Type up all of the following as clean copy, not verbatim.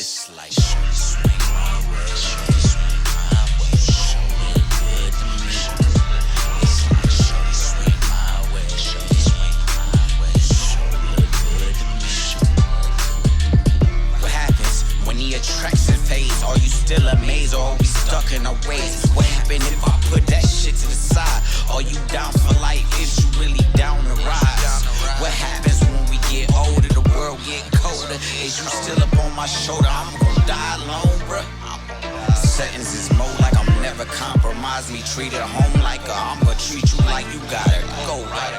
It's like shorty swing my way, shorty swing my way, show look good to me. It's like shorty swing my way, shorty swing my way, show look good to me. What happens when the attraction fades? Are you still amazed or are we stuck in our ways? What happened if I put that shit to the side? Are you down for life? Is you really down to rise? What happens when we get older, the world get colder? Is you still up on my shoulder? I'm gonna die alone, bruh. Settings is more like I'm never compromise me. Treat it home like I'm gonna treat you like you gotta go, right?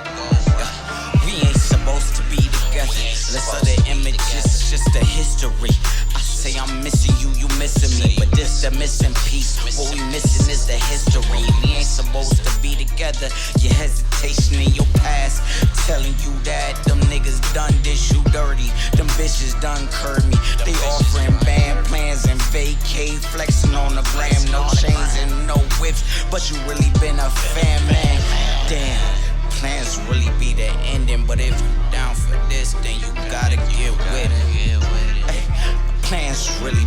We ain't supposed to be together. Less of the images, just the history. I say I'm missing you, you missing me, but this the missing piece. What we missing is the history. We ain't supposed to be together. Your hesitation in your past, telling you that them niggas done dish you dirty. Them bitches done curved me. They offering band plans and vacay, flexing on the gram. No chains and no whips, but you really been a fan, man. Damn. Plans really be the ending, but if you down for this, then you gotta get with it. Plans really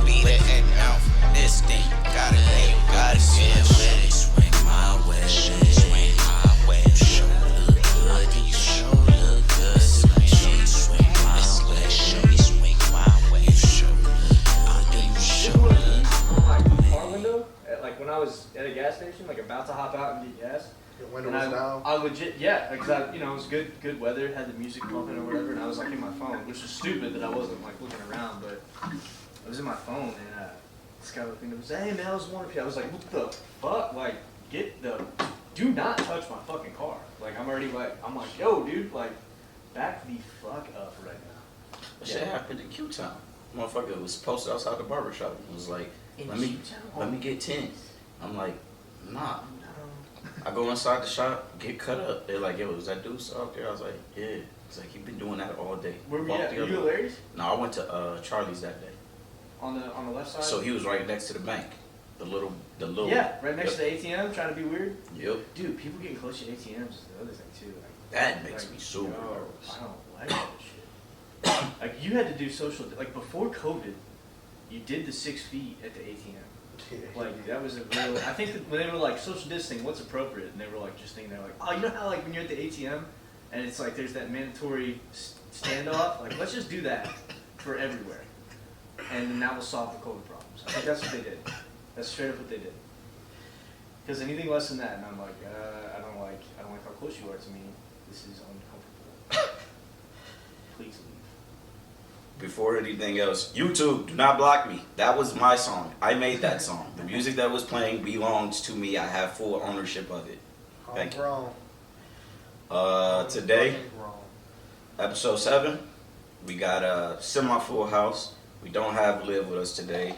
be the ending. Down for this, then you gotta get with it. Swing my way, swing my way. Show look good, you show look good. Swing my way, swing my way. You show look good, you show look good. Car window, like when I was at a gas station, like about to hop out and get gas. The window was down. I legit, yeah, because it was good weather, had the music pumping or whatever, and I was like in my phone, which is stupid that I wasn't like looking around, but I was in my phone and this guy looked at me and was like, hey man, I was wondering if you, I was like, what the fuck, like, do not touch my fucking car. Like, I'm like, yo dude, like, back the fuck up right now. That shit happened in Q-Town. Motherfucker was posted outside the barbershop and was like, let me get 10. I'm like, nah. I go inside the shop, get cut up. They're like, yo, was that dude out there? I was like, yeah. It's like, he been doing that all day. Where we at? Were you at Larry's? No, I went to Charlie's that day. On the left side? So he was right next to the bank. The little. Yeah, right next to the ATM, trying to be weird. Yep. Dude, people getting close to ATMs is the other thing too. Like, that makes me super nervous. I don't like that shit. Like, you had to do like before COVID, you did the 6 feet at the ATM. Like, that was a real, I think that when they were like social distancing, what's appropriate, and they were like just thinking, they're like, oh, you know how like when you're at the ATM and it's like there's that mandatory standoff, like let's just do that for everywhere, and then that will solve the COVID problems. I think that's what they did. That's straight up what they did. Because anything less than that, and I'm like, I don't like how close you are to me. This is uncomfortable. Please leave. Before anything else, YouTube, do not block me. That was my song. I made that song. The music that was playing belongs to me. I have full ownership of it. Thank you. Today, episode 7, we got a semi-full house. We don't have Liv with us today.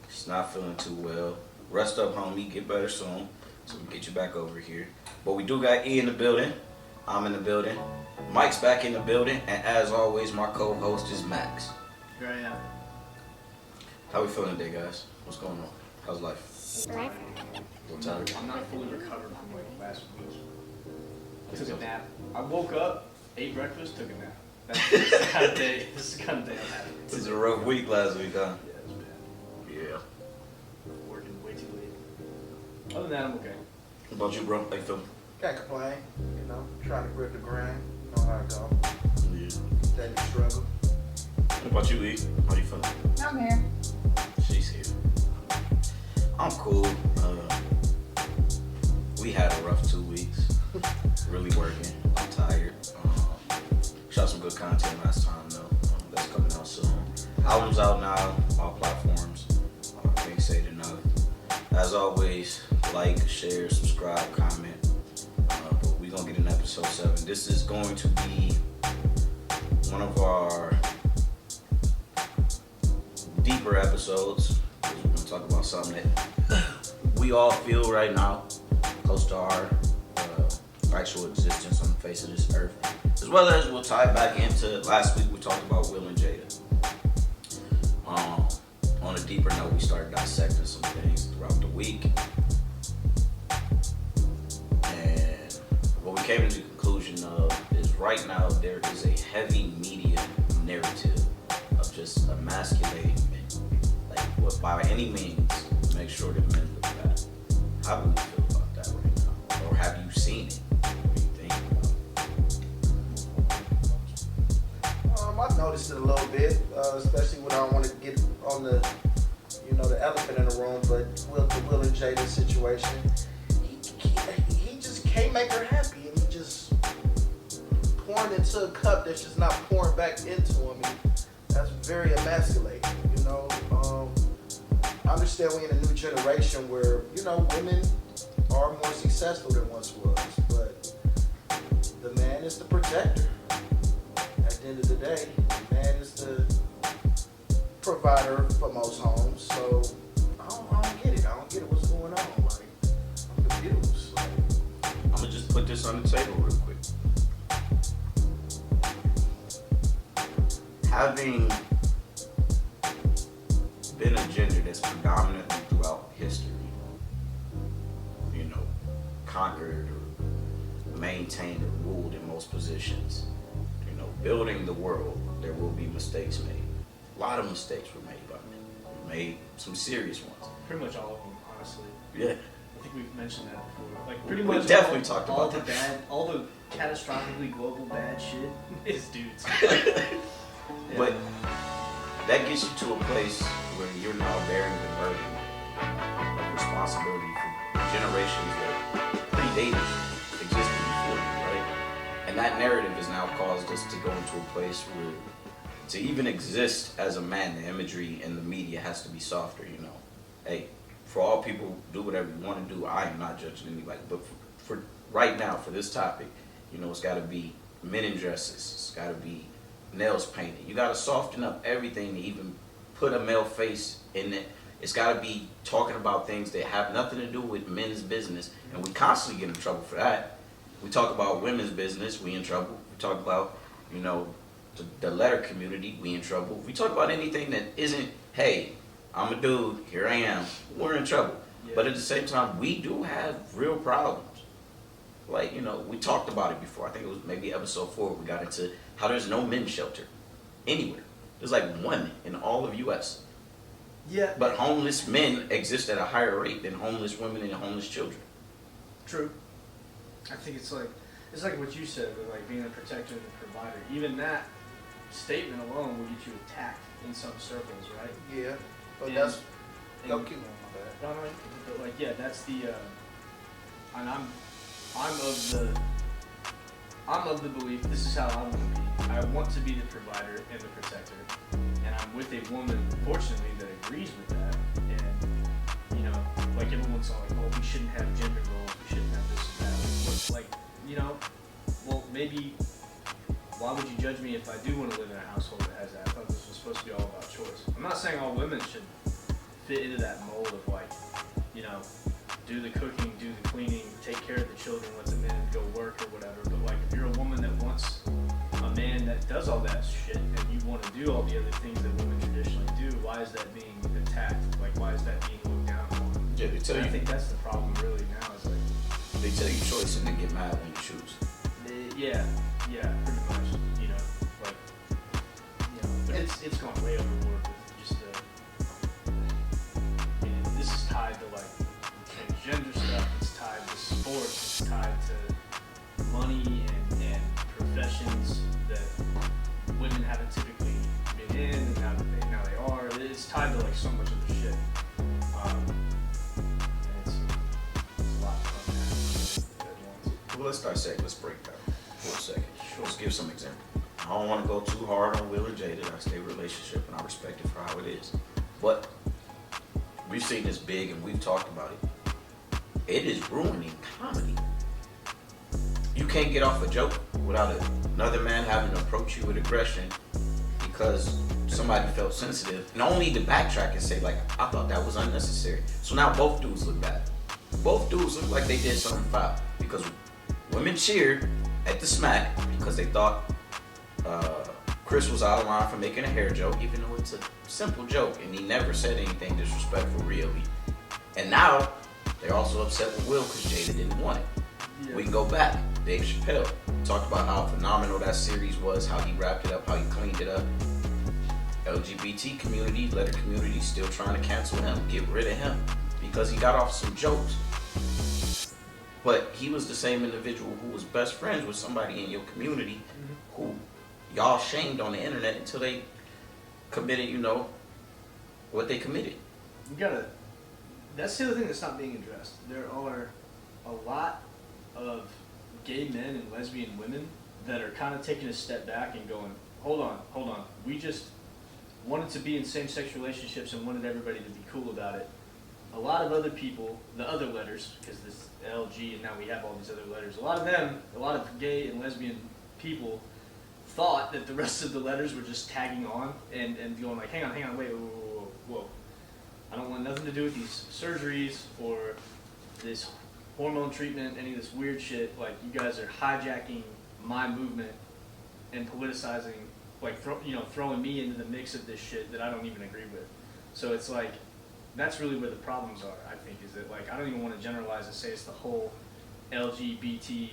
She's not feeling too well. Rest up, homie. Get better soon. So we get you back over here. But we do got E in the building. I'm in the building. Mike's back in the building, and as always, my co-host is Max. Here I am. How we feeling today, guys? What's going on? How's life? A little tired? I'm not fully recovered from like last week. I took a nap. I woke up, ate breakfast, took a nap. That's the kind of day. This is the kind of day I'm having. This is a rough week last week, huh? Yeah, it was bad. Yeah. Working way too late. Other than that, I'm okay. What about you, bro? How you feeling? Can't complain, trying to grip the grind, know how it go. Yeah. Steady struggle. What about you, E? How you feeling? I'm here. She's here. I'm cool. We had a rough 2 weeks. Really working. I'm tired. Shot some good content last time, though. That's coming out soon. Album's out now, all platforms. Can't say it enough. As always, like, share, subscribe, comment. But we're going to get in episode 7. This is going to be one of our deeper episodes. We're going to talk about something that we all feel right now, close to our actual existence on the face of this earth. As well as we'll tie back into last week we talked about Will and Jada. On a deeper note, we started dissecting some things throughout the week. And what we came to the conclusion of is right now there is a heavy media narrative of just emasculating men. Like, what, by any means, make sure that men look bad. How do you feel about that right now? Or have you seen it? What do you think about it? I've noticed it a little bit, especially when I don't want to get on the, the elephant in the room, but with the Will and Jada situation, he just can't make her happy, and he just pouring into a cup that's just not pouring back into him. And that's very emasculating, I understand we're in a new generation where, women are more successful than once was, but the man is the protector. At the end of the day, the man is the provider for most homes, so I don't get it. I don't get it. What's going on? Like, I'm confused. Like, I'm gonna just put this on the table real quick. Having been a gender that's predominantly throughout history, conquered or maintained or ruled in most positions, building the world, there will be mistakes made. A lot of mistakes were made by men. We made some serious ones. Pretty much all of them, honestly. Yeah. I think we've mentioned that before. Like, pretty We much definitely talked about the that. bad, all the catastrophically global bad shit is dudes. But that gets you to a place where you're now bearing the burden of responsibility for generations that predated existed before you, right? And that narrative has now caused us to go into a place where to even exist as a man, the imagery in the media has to be softer, Hey, for all people, do whatever you want to do. I am not judging anybody. But for right now, for this topic, it's got to be men in dresses. It's got to be nails painted. You got to soften up everything to even put a male face in it. It's got to be talking about things that have nothing to do with men's business. And we constantly get in trouble for that. We talk about women's business, we in trouble. We talk about, the letter community, we in trouble. We talk about anything that isn't, hey, I'm a dude, here I am, we're in trouble. Yeah. But at the same time, we do have real problems. Like, we talked about it before. I think it was maybe episode 4, we got into how there's no men's shelter anywhere. There's like one in all of U.S. Yeah. But homeless men exist at a higher rate than homeless women and homeless children. True. I think it's like what you said, with like being a protector and a provider. Even that statement alone will get you attacked in some circles, right? yeah, but And- that's and- no keep on that. No, but like, yeah, that's the. And I'm of the belief this is how I want to be. I want to be the provider and the protector, and I'm with a woman, fortunately, that agrees with that. And like everyone's all like, "Oh, we shouldn't have gender roles. We shouldn't have this and that." Well, maybe. Why would you judge me if I do want to live in a household that has that? I thought this was supposed to be all about choice. I'm not saying all women should fit into that mold of like, do the cooking, do the cleaning, take care of the children, let the men go work or whatever. But like, if you're a woman that wants a man that does all that shit and you want to do all the other things that women traditionally do, why is that being attacked? Like, why is that being looked down on? Yeah, they tell And you. I think that's the problem really now. Is like, They tell you choice and then get mad when you choose. yeah, pretty much. But it's gone way overboard with just this is tied to like transgender stuff. It's tied to sports. It's tied to money and professions that women haven't typically been in, and now they are. It's tied to like so much of the shit. And it's a lot of fun at once. Well, let's dissect. Let's break down for a second. Sure. Let's give some examples. I don't want to go too hard on Will and Jada. That's their relationship, and I respect it for how it is. But we've seen this big, and we've talked about it. It is ruining comedy. You can't get off a joke without another man having to approach you with aggression because somebody felt sensitive. And only to backtrack and say, like, I thought that was unnecessary. So now both dudes look bad. Both dudes look like they did something foul because women cheered at the smack because they thought Chris was out of line for making a hair joke, even though it's a simple joke and he never said anything disrespectful really. And now they're also upset with Will because Jada didn't want it. Yeah. We can go back. Dave Chappelle talked about how phenomenal that series was, how he wrapped it up, how he cleaned it up. LGBT community, letter community, still trying to cancel him, get rid of him because he got off some jokes. But he was the same individual who was best friends with somebody in your community who y'all shamed on the internet until they committed, what they committed. That's the other thing that's not being addressed. There are a lot of gay men and lesbian women that are kind of taking a step back and going, hold on. We just wanted to be in same-sex relationships and wanted everybody to be cool about it. A lot of other people, the other letters, because this LG and now we have all these other letters, a lot of gay and lesbian people thought that the rest of the letters were just tagging on and going like, hang on, wait, whoa. I don't want nothing to do with these surgeries or this hormone treatment, any of this weird shit. Like, you guys are hijacking my movement and politicizing, like, throwing me into the mix of this shit that I don't even agree with. So it's like, that's really where the problems are, I think, is that, like, I don't even want to generalize and say it's the whole LGBT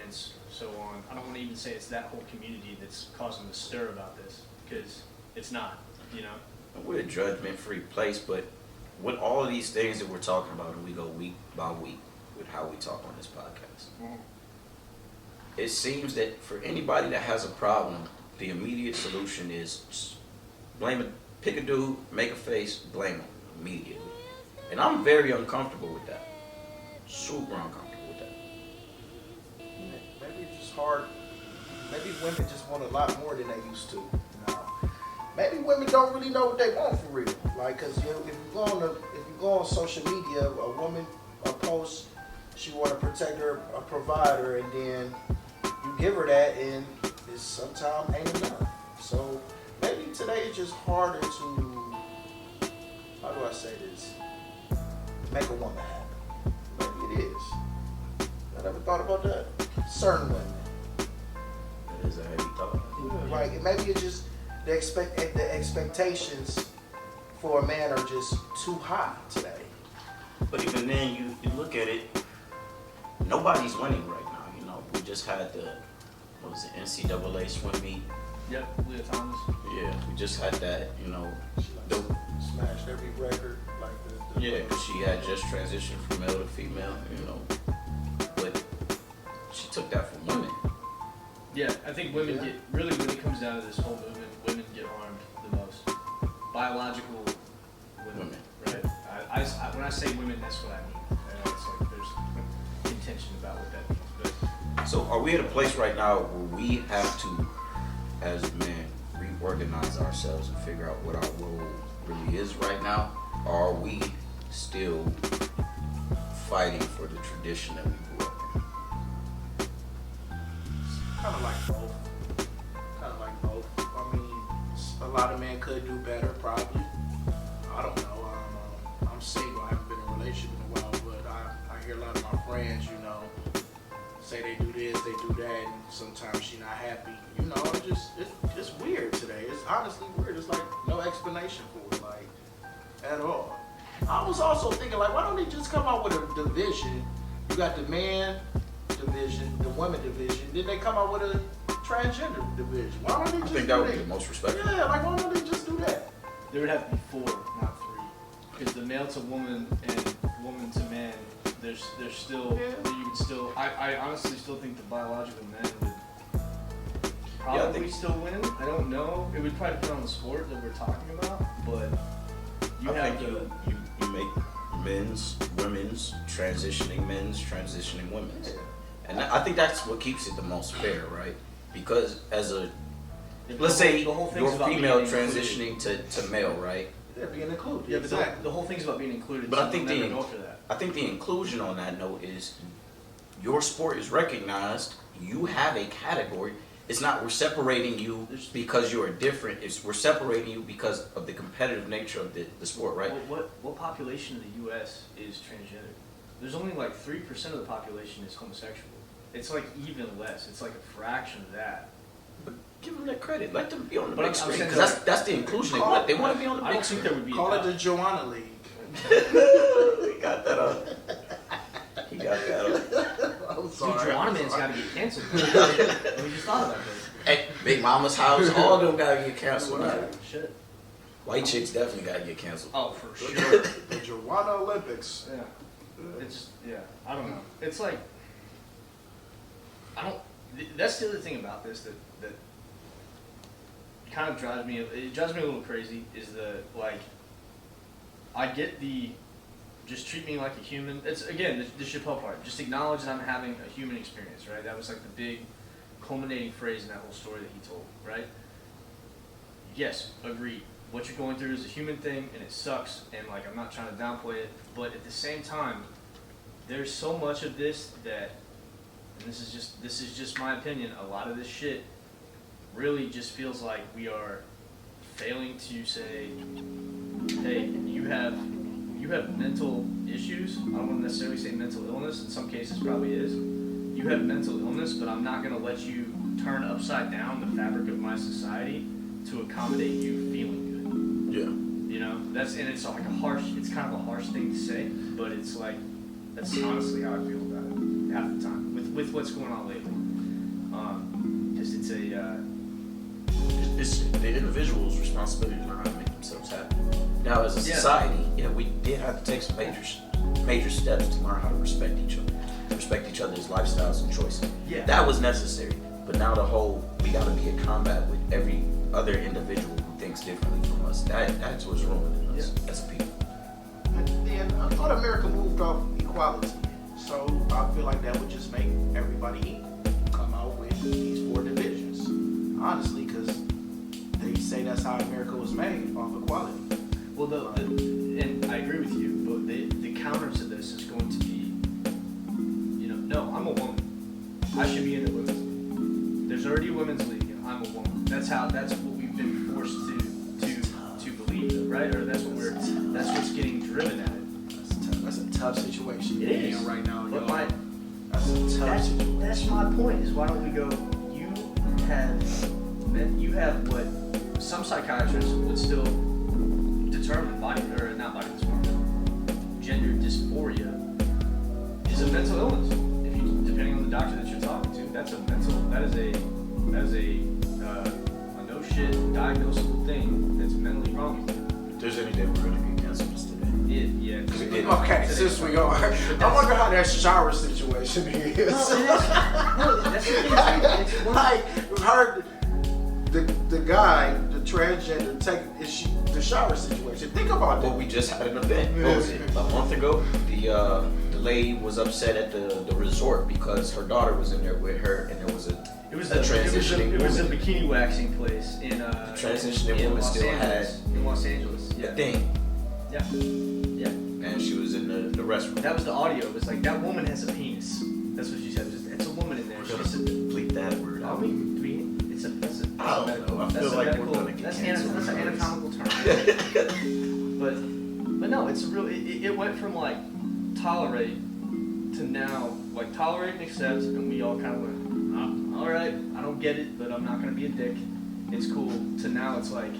and so on. I don't want to even say it's that whole community that's causing the stir about this, because it's not, We're a judgment-free place, but with all of these things that we're talking about, and we go week by week with how we talk on this podcast, it seems that for anybody that has a problem, the immediate solution is just blame it. Pick a dude, make a face, blame him immediately. And I'm very uncomfortable with that. Super uncomfortable with that. Maybe it's just hard. Maybe women just want a lot more than they used to. Maybe women don't really know what they want for real. Like, cause if you go on social media, a woman posts she want to protect her, a provider, and then you give her that, and it sometimes ain't enough. So maybe today it's just harder to, how do I say this, make a woman happy. Maybe it is. I never thought about that. Certain women. That is a heavy thought. Like, maybe it's just the expectations for a man are just too high today. But even then, you look at it, nobody's winning right now. We just had the NCAA swim meet. Yep, Leah Thomas. Yeah, we just had that, She smashed every record. Like yeah, she had just transitioned from male to female, but she took that from women. Yeah, I think women get, really when it comes down to this whole movement, women get harmed the most. Biological women. Right? When I say women, that's what I mean. It's like there's contention about what that means. But So are we at a place right now where we have to, as men, reorganize ourselves and figure out what our role really is right now? Or are we still fighting for the tradition that we grew up in? Kind of like both. I mean, a lot of men could do better, probably. I don't know. I'm single. I haven't been in a relationship in a while, but I hear a lot of my friends, say they do this, they do that, and sometimes she's not happy. It's weird today. It's honestly weird. It's like no explanation for it, like, at all. I was also thinking, like, why don't they just come out with a division? You got the man division, the women division, then they come out with a transgender division. Why don't they just I think that would be the most respectful. Yeah, like, why don't they just do that? there would have to be 4, not 3. Because the male to woman and woman to man, there's still, you would still, I honestly still think the biological men would probably still win. I don't know. It would probably depend on the sport that we're talking about, but you make men's, women's, transitioning women's. And I think that's what keeps it the most fair, right? Because let's say you're female transitioning to male, right? They're being included. Yeah, but the whole thing's about being included. But so I think I think the inclusion on that note is your sport is recognized. You have a category. It's not we're separating you because you're different. We're separating you because of the competitive nature of the sport, right? What population of the U.S. is transgender? There's only like 3% of the population is homosexual. It's like even less. It's like a fraction of that. But give them that credit. Let them be on the But big I'm screen. saying Because that's the inclusion they want. They want to be on the I big don't screen. think there would be. Call it the Joanna League. We got that on. He got that on. I'm Dude, sorry. Joanna Man's got to get canceled. We just thought about this. Hey, Big Mama's house, all of them gotta get canceled. Right. Now. Shit. White chicks definitely gotta get canceled. Oh, for The, sure. the Joanna Olympics. Yeah. It's, yeah, I don't know. It's like, that's the other thing about this that kind of drives me a little crazy is I get just treat me like a human. It's, again, the Chappelle part. Just acknowledge that I'm having a human experience, right? That was like the big culminating phrase in that whole story that he told, right? Yes, agreed. What you're going through is a human thing, and it sucks, and like I'm not trying to downplay it, but at the same time, there's so much of this that, and this is just my opinion, a lot of this shit really just feels like we are failing to say, hey, you have mental issues. I don't want to necessarily say mental illness. In some cases, probably is. You have mental illness, but I'm not going to let you turn upside down the fabric of my society to accommodate you feeling good. Yeah. You know, it's like it's kind of a harsh thing to say, but it's like, that's honestly how I feel about it half the time with what's going on lately. Just It's the individual's responsibility to learn how to make themselves happy. Now, as a society, we did have to take some major steps to learn how to respect each other's lifestyles and choices. Yeah. That was necessary. But now we got to be in combat with every other individual who thinks differently from us. That's what's ruining us as a people. And then I thought America moved off equality, so I feel like that would just make everybody equal. Come out with these 4 divisions, honestly, because they say that's how America was made, off equality. Well, and I agree with you, but the counter to this is going to be, no, I'm a woman. I should be in the women's league. There's already a women's league, and I'm a woman. That's what we've been forced to believe, right? Or that's what's getting driven at it. That's a tough situation It you're is in right now. But y'all. That's a tough situation. that's my point. Is why don't we go? You have what some psychiatrists would still determine gender dysphoria is a mental illness. Depending on the doctor that you're talking to, that is a no shit diagnosable thing that's mentally wrong. If there's any day we're going to get canceled, it's today. Okay, since we are, I wonder how that shower situation is. No, that's the thing. It's one. Like, we've heard the guy, the transgender, take the shower situation. Think about that. Well, we just had an event. What was it? A month ago, the lady was upset at the resort because her daughter was in there with her, and there was a transitioning It was a woman. bikini waxing place in Transitioning in woman Los still Angeles. In Los Angeles. a thing, Yeah. Yeah. and she was in the restroom. That was the audio. It was like, that woman has a penis. That's what she said. It's a woman in there. We're She gonna said, bleep that word out. I don't know. I feel like we're gonna get That's canceled. an anatomical term. but no, it's a real. It went from like tolerate to now like tolerate and accept, and we all kind of went, all right, I don't get it, but I'm not gonna be a dick. It's cool. To now, it's like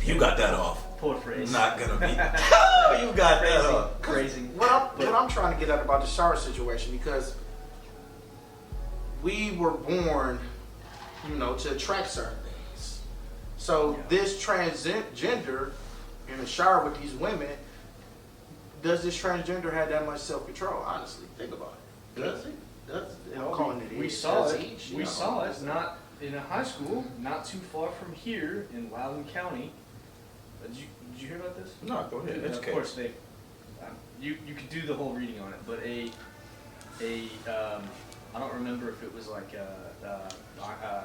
You got that off. poor phrase. Not gonna be. You got that off. Crazy. What I'm trying to get at about the shower situation, because we were born, to attract certain things. So this transgender in the shower with these women, does this transgender have that much self-control? Honestly, think about it. Does it? I'm calling it. We saw it. We saw it. Not in a high school, not too far from here in Loudoun County. Did you hear about this? No, go ahead. Of course, you could do the whole reading on it, but I don't remember if it was like a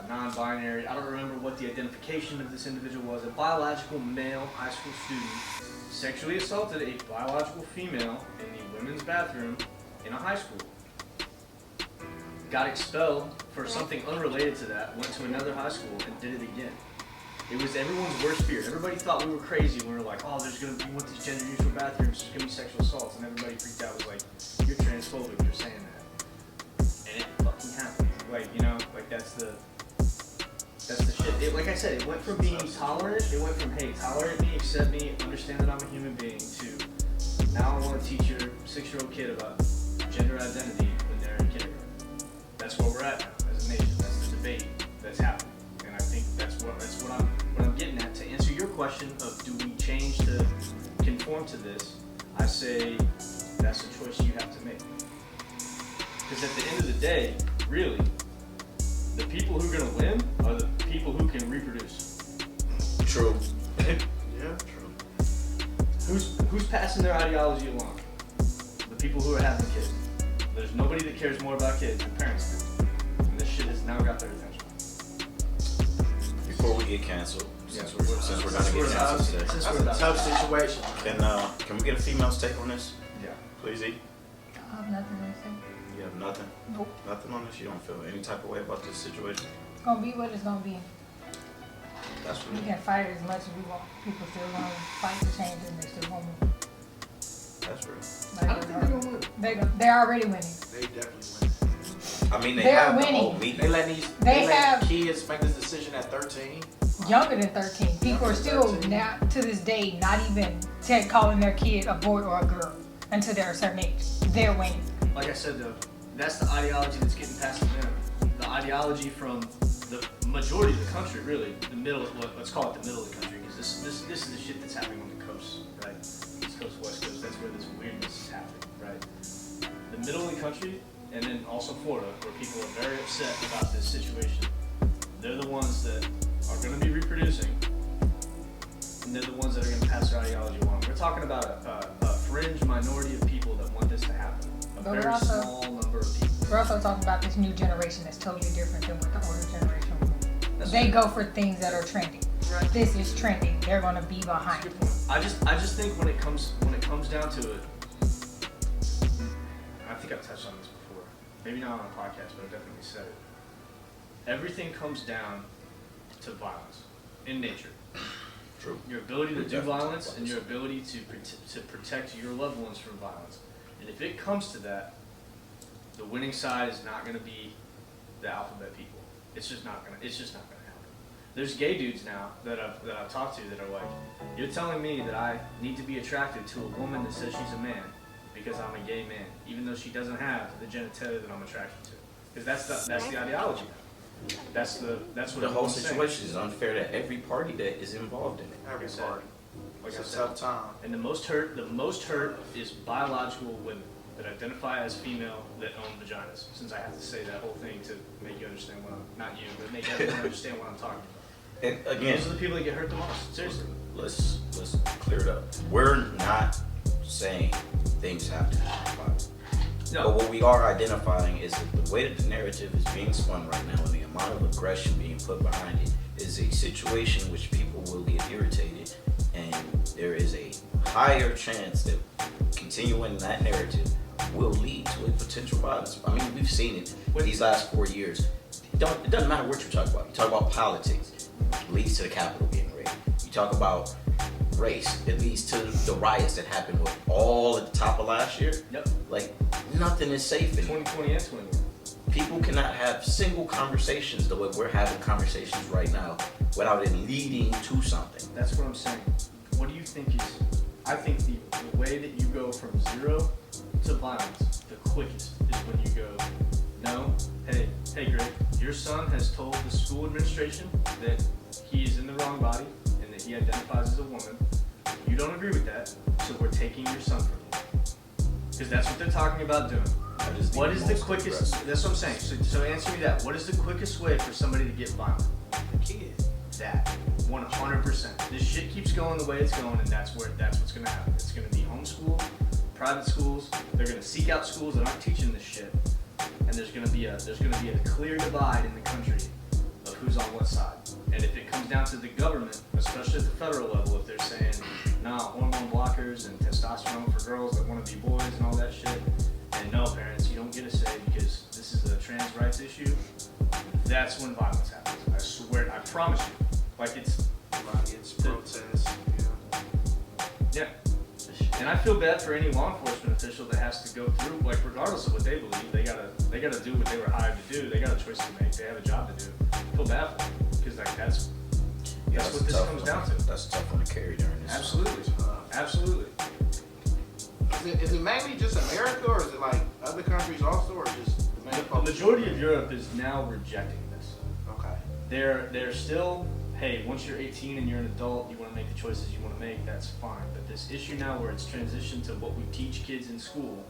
non-binary. I don't remember what the identification of this individual was. A biological male high school student sexually assaulted a biological female in the women's bathroom in a high school. Got expelled for something unrelated to that, went to another high school and did it again. It was everyone's worst fear. Everybody thought we were crazy when we were like, oh, we want these gender neutral bathrooms, there's gonna be sexual assaults, and everybody freaked out, was like, you're transphobic for saying that. And it fucking happened. That's the shit. Like I said, it went from being tolerant, it went from, hey, tolerate me, accept me, understand that I'm a human being, to now I want to teach your 6-year-old kid about gender identity when they're in kindergarten. That's where we're at now as a nation. That's the debate that's happening, and I think that's what I'm getting at. To answer your question of do we change to conform to this, I say that's a choice you have to make. Because at the end of the day, really, the people who are going to win are the people who can reproduce. True. Yeah, true. Who's passing their ideology along? The people who are having kids. There's nobody that cares more about kids than parents do. And this shit has now got their attention. Before we get canceled, since we're gonna get canceled today, That's a tough situation. can we get a female's take on this? Yeah. Please, E? I have nothing to say. You have nothing? Nope. Nothing on this? You don't feel any type of way about this situation? It's gonna be what it's gonna be. That's We what can fight it as much as we want. People still gonna fight to change it and they still gonna win. that's real. I don't think they're gonna win. They're already winning. They definitely win. I mean, they They're have the winning. whole meeting. They let these They let have- kids make this decision at 13. Younger than 13. People are still 13. now to this day not even calling their kid a boy or a girl until they're a certain age. They're winning. Like I said, though, that's the ideology that's getting passed to them. The ideology from the majority of the country, really, the middle. Let's call it the middle of the country, because this is the shit that's happening on the coast, right? East Coast, West Coast. That's where this weirdness is happening, right? The middle of the country, and then also Florida, where people are very upset about this situation. They're the ones that are going to be reproducing, and they're the ones that are going to pass their ideology along. We're talking about a fringe minority of people that want this to happen. A But we're very also- small number of people. We're also talking about this new generation that's totally different than what the older generation was. That's They right. go for things that are trending. Right. This is trending. They're gonna be behind. Good point. I just think when it comes down to it, I think I've touched on this before. Maybe not on a podcast, but I've definitely said it. Everything comes down to violence in nature. True. Your ability to We're do definitely violence talking and about your ability to protect your loved ones from violence. And if it comes to that, the winning side is not going to be the alphabet people. It's just not going to happen. There's gay dudes now that I've talked to that are like, you're telling me that I need to be attracted to a woman that says she's a man because I'm a gay man, even though she doesn't have the genitalia that I'm attracted to. Because that's the ideology now. That's what The whole everyone's saying. situation is unfair to every party that is involved in it. Every Like I said. party. Like I It's a said. tough time. And the most hurt is biological women that identify as female that own vaginas. Since I have to say that whole thing to make you understand not you, but make everyone understand what I'm talking about. And again, Those are the people that get hurt the most. Seriously. let's clear it up. We're not saying things have to be violent. No. But what we are identifying is that the way that the narrative is being spun right now and the amount of aggression being put behind it is a situation in which people will get irritated, and there is a higher chance that continuing that narrative will lead to a potential violence. I mean, we've seen it these last 4 years. It doesn't matter what you talk about. You talk about politics, it leads to the Capitol getting raided. You talk about race, it leads to the riots that happened with all at the top of last year. Yep. Like, nothing is safe anymore. 2020 and 21. People cannot have single conversations the way we're having conversations right now without it leading to something. That's what I'm saying. What do you think is? I think the way that you go from zero to violence the quickest is when you go, no, hey, Greg, your son has told the school administration that he is in the wrong body and that he identifies as a woman. You don't agree with that, so we're taking your son from you. Because that's what they're talking about doing. What is the quickest? That's what I'm saying. So answer me that. What is the quickest way for somebody to get violent? The kid. That 100%. This shit keeps going the way it's going, and that's what's gonna happen. It's gonna be homeschool, private schools. They're gonna seek out schools that aren't teaching this shit, and there's gonna be a clear divide in the country of who's on what side. And if it comes down to the government, especially at the federal level, if they're saying, nah, hormone blockers and testosterone for girls that want to be boys and all that shit, and no, parents, you don't get a say because this is a trans rights issue, that's when violence happens. I swear, I promise you. Like it's Protests. yeah. And I feel bad for any law enforcement official that has to go through, like regardless of what they believe, they gotta do what they were hired to do. They got a choice to make. They have a job to do. I feel bad for them because like that's what this comes down to. That's a tough one to carry during this. Absolutely, absolutely. Is it mainly just America, or is it like other countries also, or just the main The focus? majority of Europe is now rejecting this. they're still, hey, once you're 18 and you're an adult, you want to make the choices you want to make, that's fine. But this issue now where it's transitioned to what we teach kids in school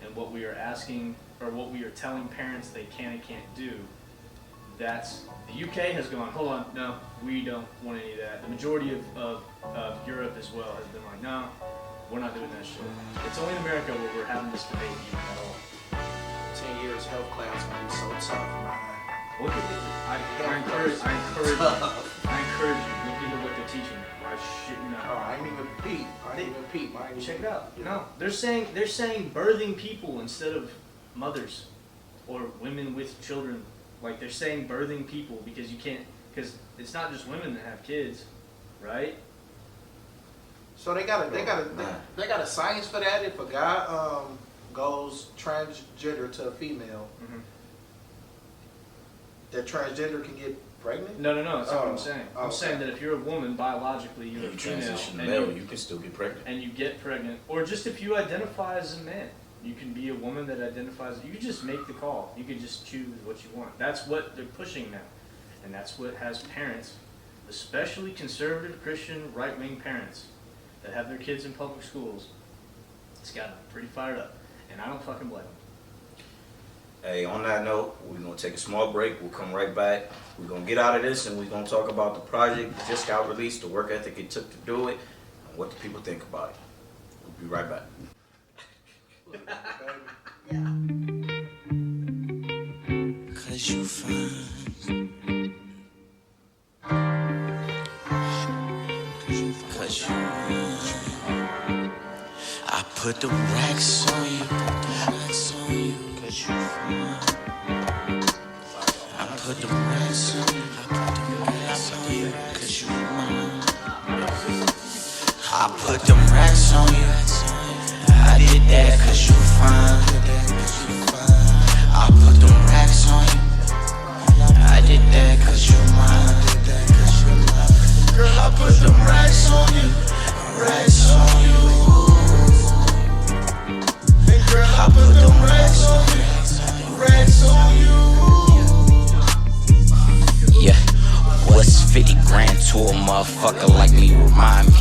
and what we are asking, or what we are telling parents they can and can't do, that's, the UK has gone, hold on, no, we don't want any of that. The majority of Europe as well has been like, no, we're not doing that shit. It's only in America where we're having this debate even at all. 10 years health class gonna be so tough, man. Look at it. I encourage you. Look into what they're teaching. I shit you not. Oh, I ain't even peep. Check it out. No, they're saying birthing people instead of mothers or women with children. Like they're saying birthing people because you can't, because it's not just women that have kids, right? So they got a science for that. If a guy goes transgender to a female, Mm-hmm. that transgender can get pregnant? No, that's not what I'm saying. I'm okay. saying that if you're a woman, biologically you're a You female, transition to and male, you can still get pregnant. and you get pregnant, or just if you identify as a man, you can be a woman that identifies. You can just make the call. You can just choose what you want. That's what they're pushing now, and that's what has parents, especially conservative Christian right-wing parents, that have their kids in public schools. It's got them pretty fired up, and I don't fucking blame them. Hey, on that note, we're going to take a small break. We'll come right back. We're going to get out of this and we're going to talk about the project that just got released, the work ethic it took to do it, and what the people think about it. We'll be right back. Cause you fine. Cause you I put the racks on you. Cause you fine. I put the racks on you. Cause you mine. I put them racks on you. I did that cause you fine. I put them racks on you. I did that cause you mine. Girl, I put them racks on you. Racks on you. And girl, I put them racks on you. Racks on you. Yeah, what's 50 grand to a motherfucker like me? Remind me.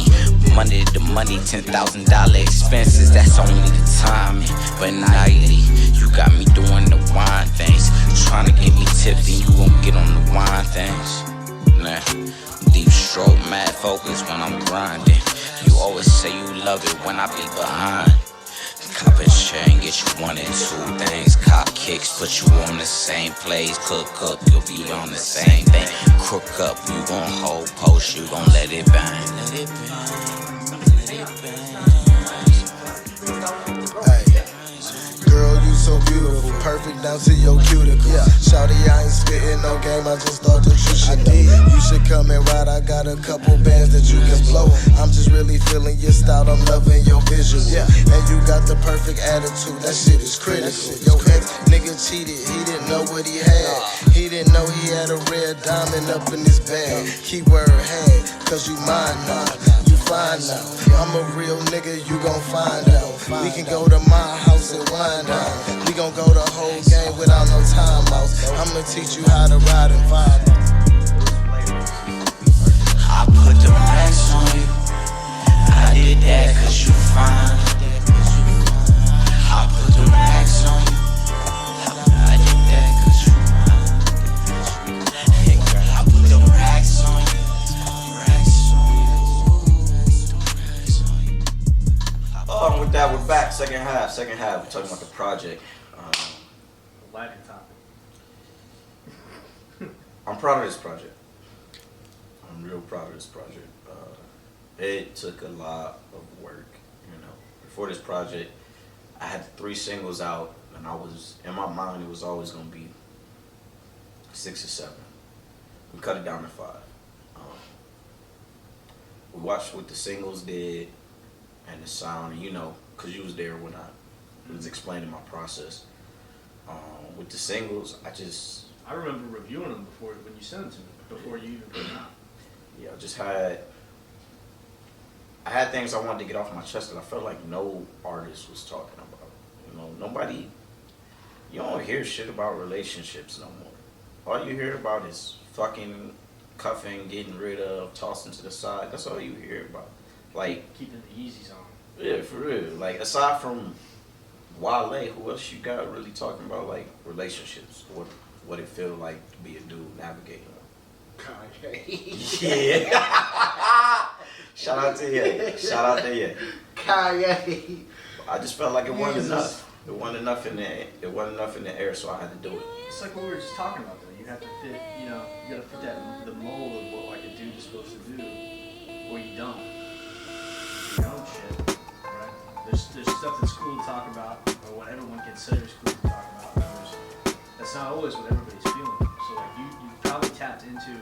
Money to money, $10,000 expenses, that's only the timing. But nightly, you got me doing the wine things. Trying to get me tipped and you gon' get on the wine things. Nah, deep stroke, mad focus when I'm grinding. You always say you love it when I be behind. Cop and share and get you one and two things. Cop kicks, put you on the same place. Cook up, you'll be on the same thing. Crook up, you gon' hold post, you gon' let it bang. Let it bang, let it bang. Girl, you so beautiful, perfect down to your cuticle. Yeah. Shawty, I ain't spitting no game, I just thought that you should know. You should come and ride, I got a couple bands that you can blow. I'm just really feeling your style, I'm loving your visual. Yeah. And you got the perfect attitude, that shit is critical. Your ex nigga cheated, he didn't know what he had. He didn't know he had a red diamond up in his bag. Keyword had, cause you mine now. Fine now. I'm a real nigga, you gon' find out. We can go to my house and wind down. We gon' go the whole game without no timeouts. I'ma teach you how to ride and vibe. I put the racks on you. I did that cause you fine. I put the racks on you. I did that cause you mine. I put the racks on you. Oh, with that, we're back. Second half. We're talking about the project. Latin topic. I'm proud of this project. I'm real proud of this project. It took a lot of work, you know. Before this project, I had 3 singles out, and I was, in my mind, it was always going to be 6 or 7. We cut it down to 5. We watched what the singles did and the sound, and you know, because you was there when I was explaining my process. With the singles, I remember reviewing them before when you sent them to me, before you even put them out. Yeah, I had things I wanted to get off my chest that I felt like no artist was talking about. You know, nobody, you don't hear shit about relationships no more. all you hear about is fucking, cuffing, getting rid of, tossing to the side. That's all you hear about. Like, keeping the Yeezys on. yeah, for real. Like, aside from Wale, who else you got really talking about, like, relationships? What it feel like to be a dude navigating one? Kanye. Yeah. Shout out to you. Shout out to you. Kanye. I just felt like it wasn't enough. It wasn't enough in the air, so I had to do it. It's like what we were just talking about, though. You have to fit, you gotta fit that the mold of what like a dude is supposed to do, or you don't. Your own shit, right? There's stuff that's cool to talk about, or what everyone considers cool to talk about. And that's not always what everybody's feeling. So like you probably tapped into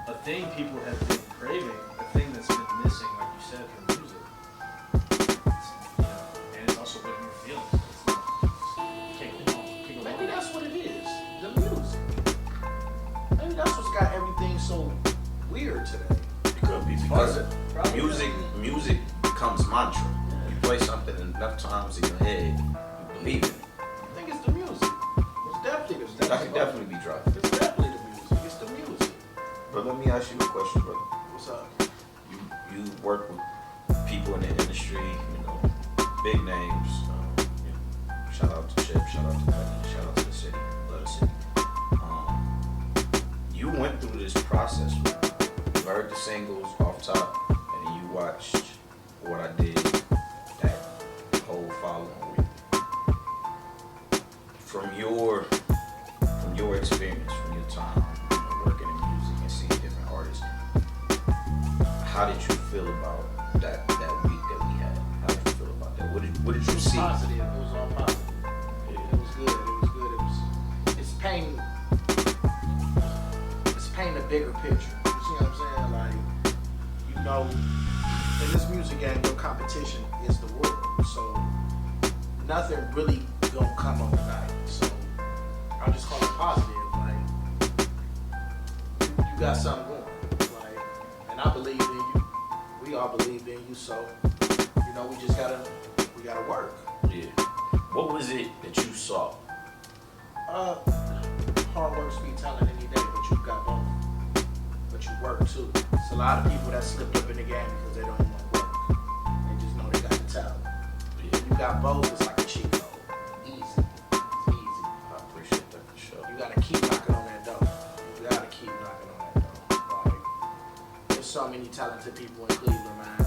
a thing people have been craving, a thing that's been missing, like you said, from music. And it's also what you're feeling. So it's not, can't go wrong. Maybe that's what it is. The music. Maybe that's what's got everything so weird today. It could be because music becomes mantra. You play something enough times in your head, you believe in it. I think it's the music. It's definitely the music. That could definitely be driving. It's definitely the music. It's the music. But let me ask you a question, brother. What's up? You work with people in the industry, big names. Shout out to Chip, shout out to Cuddy, shout out to the city, love the city. You went through this process. You heard the singles off top, and then you watched what I did that whole following week. From your experience, from your time working in music and seeing different artists, how did you feel about that week that we had? How did you feel about that? What did you see? Positive. It was all positive. It was good. It was good. It's painting a bigger picture. You see what I'm saying? Like, in this music game, your competition is the world. So nothing really gonna come overnight. So I just call it positive. Like, you got something going. Like, and I believe in you. We all believe in you. So we gotta work. Yeah. What was it that you saw? Hard work beats talent any day, but you got both. But you work too. It's a lot of people that slipped up in the game because they don't want to work. They just know they got the talent. Yeah. You got both, it's like a cheat code. Easy. It's easy. I appreciate that for sure. You gotta keep knocking on that door. You gotta keep knocking on that door. Like, there's so many talented people in Cleveland, man.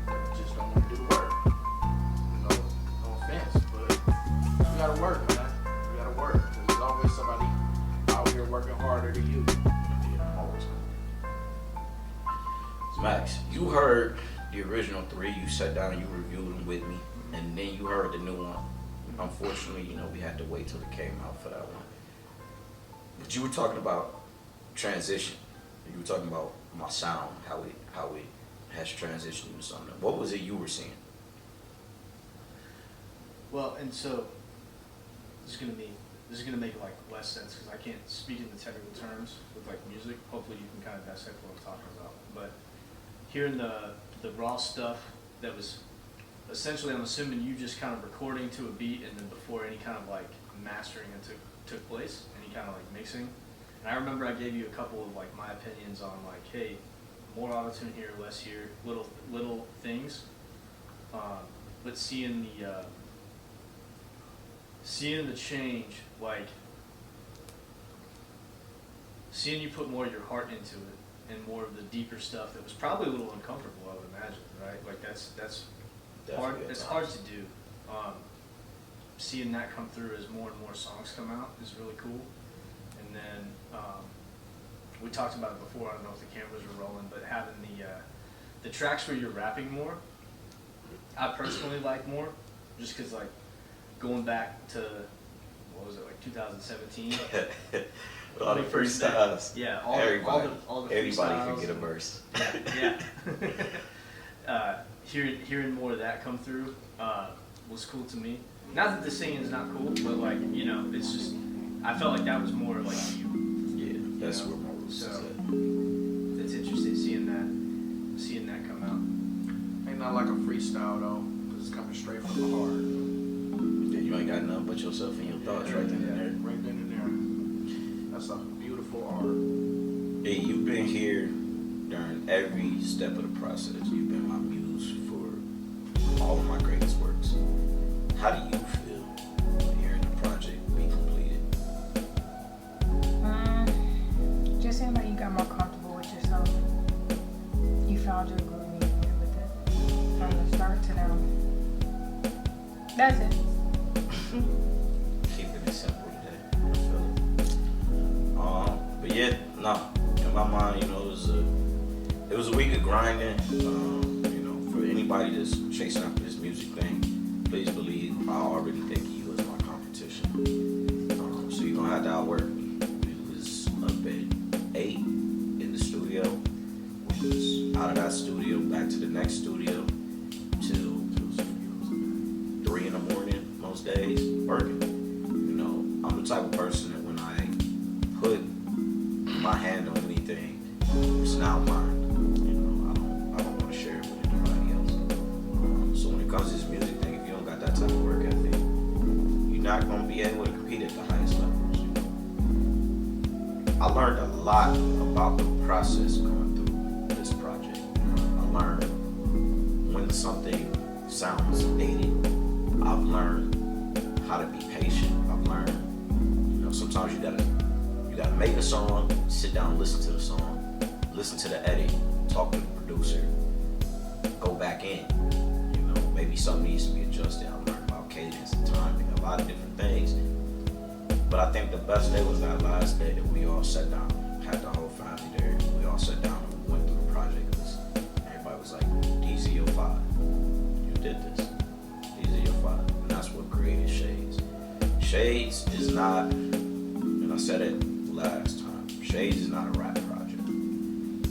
That just don't want to do the work. No offense, but you gotta work, man. You gotta work. There's always somebody out here working harder than you. Yeah, always. Max, you heard the original 3. You sat down, you reviewed them with me, and then you heard the new one. Unfortunately, we had to wait till it came out for that one. But you were talking about transition. You were talking about my sound, how it has transitioned into something. What was it you were seeing? Well, and so this is gonna make like less sense because I can't speak in the technical terms with like music. Hopefully you can kind of dissect what I'm talking about. But hearing the raw stuff that was essentially, I'm assuming you just kind of recording to a beat and then before any kind of like mastering that took place, any kind of like mixing. And I remember I gave you a couple of like my opinions on like, hey, more auto-tune here, less here, little things. But seeing the change, like seeing you put more of your heart into it and more of the deeper stuff that was probably a little uncomfortable, I would imagine, right? Like that's hard. It's hard to do. Seeing that come through as more and more songs come out is really cool. And then we talked about it before. I don't know if the cameras were rolling, but having the tracks where you're rapping more, I personally like more, just because like going back to what was it, like 2017. All the freestyles. Yeah, everybody all the can get a verse. Yeah. Hearing more of that come through was cool to me. Not that the singing is not cool, but like it's just I felt like that was more like you. Yeah, that's where my roots is So at. it's interesting seeing that come out. Ain't not like a freestyle though, because it's coming straight from the heart. Yeah, you ain't got nothing but yourself and your thoughts right then and there. Right then and there. That's a beautiful art. Hey, you've been here during every step of the process. You've been my muse for all of my greatest works. How do you feel when hearing the project be completed? Just seemed like you got more comfortable with yourself. You found your groove and you went with it from the start to now. That's it. Keeping it simple today. I feel it. But yeah, no. In my mind, you know, it was a week of grinding. You know, for anybody that's chasing after this music thing, please believe I already think you as my competition. So you don't have to outwork me. We was up at 8 in the studio. We was out of that studio back to the next studio till 3 in the morning most days working. You know, I'm the type of person that when I put my hand on anything, it's now mine. You know, I don't want to share it with anybody else. So when it comes to this music thing, if you don't got that type of work ethic, you're not gonna be able to compete at the highest levels. You know? I learned a lot about the process going through this project. I learned when something sounds dated. I've learned how to be patient. I've learned, you know, sometimes you gotta make a song, sit down, listen to the song, listen to the edit, talk to the producer, go back in. You know, maybe something needs to be adjusted. I learned about cadence and timing, a lot of different things. But I think the best day was that last day that we all sat down, had the whole family there. We all sat down and went through the project. Everybody was like, these are your 5. You did this. These are your 5. And that's what created Shades. Shades is not, and I said it last time, Shades is not a rap project.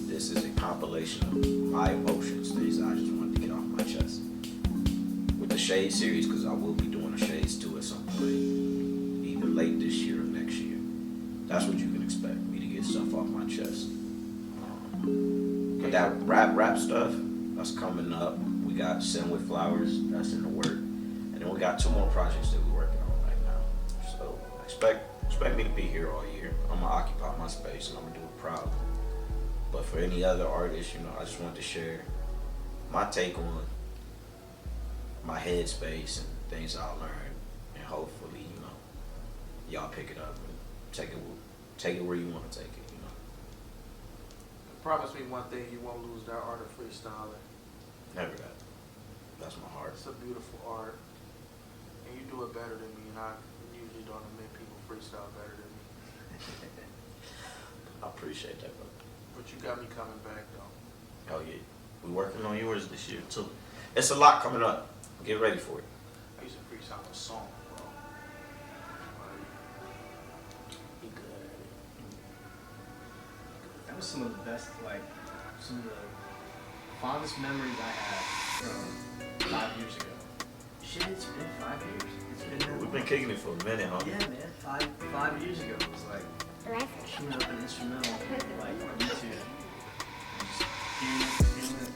This is a compilation of my emotions, things that I just wanted to get off my chest. With the Shades series, because I will be doing a Shades 2 at some point, either late this year or next year. That's what you can expect, me to get stuff off my chest. But that rap stuff, that's coming up. We got Send With Flowers, that's in the work. And then we got 2 more projects that we're working on right now. So expect me to be here all year. I'm gonna occupy my space and I'm gonna do it proud. But for any other artists, you know, I just wanted to share my take on my headspace and things I learned, and hopefully, you know, y'all pick it up and take it where you want to take it. You know. Promise me one thing: you won't lose that art of freestyling. Never that. That's my heart. It's a beautiful art, and you do it better than me. And I usually don't admit people freestyle better than me. I appreciate that, brother. But you got me coming back though. Oh yeah, we working on yours this year too. It's a lot coming up. Get ready for it. I used to freestyle a song, bro. Be good at it. That was some of the best, like, some of the fondest memories I have from 5 years ago. Shit, it's been 5 years. It's been that We've long. been kicking it for a minute, huh? Yeah, man. 5 years ago, it was like shooting up an instrumental, like, on YouTube. Just hearing it.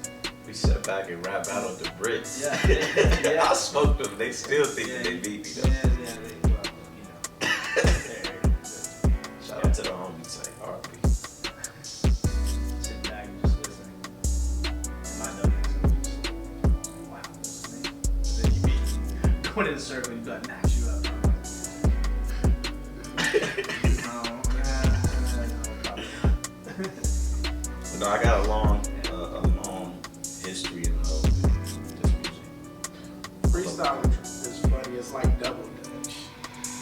We sat back and rap battled the Brits. Yeah. I smoked them. They still think they beat me though. Yeah, they, well, you know. Shout out to the homies, like RP. Sit back and just listening. My dummies are just, wow, this is amazing. Then you be going in a circle, you got to max you up. But no, I got a long history in this music. Freestyling is funny. It's like double dutch.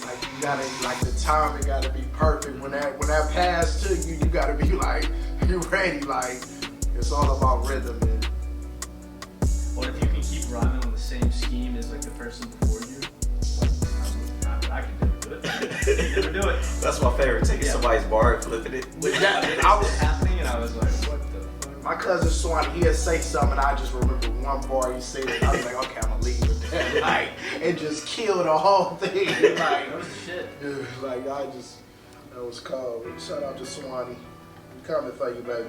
Like you gotta, like the timing gotta be perfect. When that pass to you, you gotta be like, you ready. Like it's all about rhythm. And Or if you can keep rhyming on the same scheme as like the person before you, I can never do it. Never do it. That's my favorite. Taking somebody's bar and flipping it. I was happening and I was like, what the fuck? my cousin Swanee, he'd say something, and I just remember one bar he said. I was like, okay, I'm gonna leave with that. Like, it just killed the whole thing. Like, That was the shit. dude, like that was cold. Shout out to Swanee. We coming for you, baby.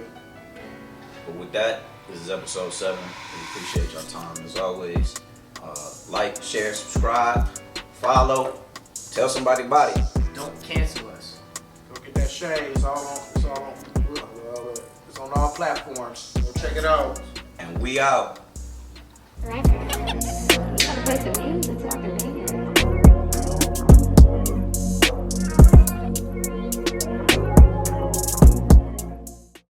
But with that, this is episode 7. We appreciate your time as always. Like, share, subscribe, follow, tell somebody about it. Don't cancel us. Go Get that shade. It's on all platforms. Go check it out. And we out. Record. You gotta play some music so I can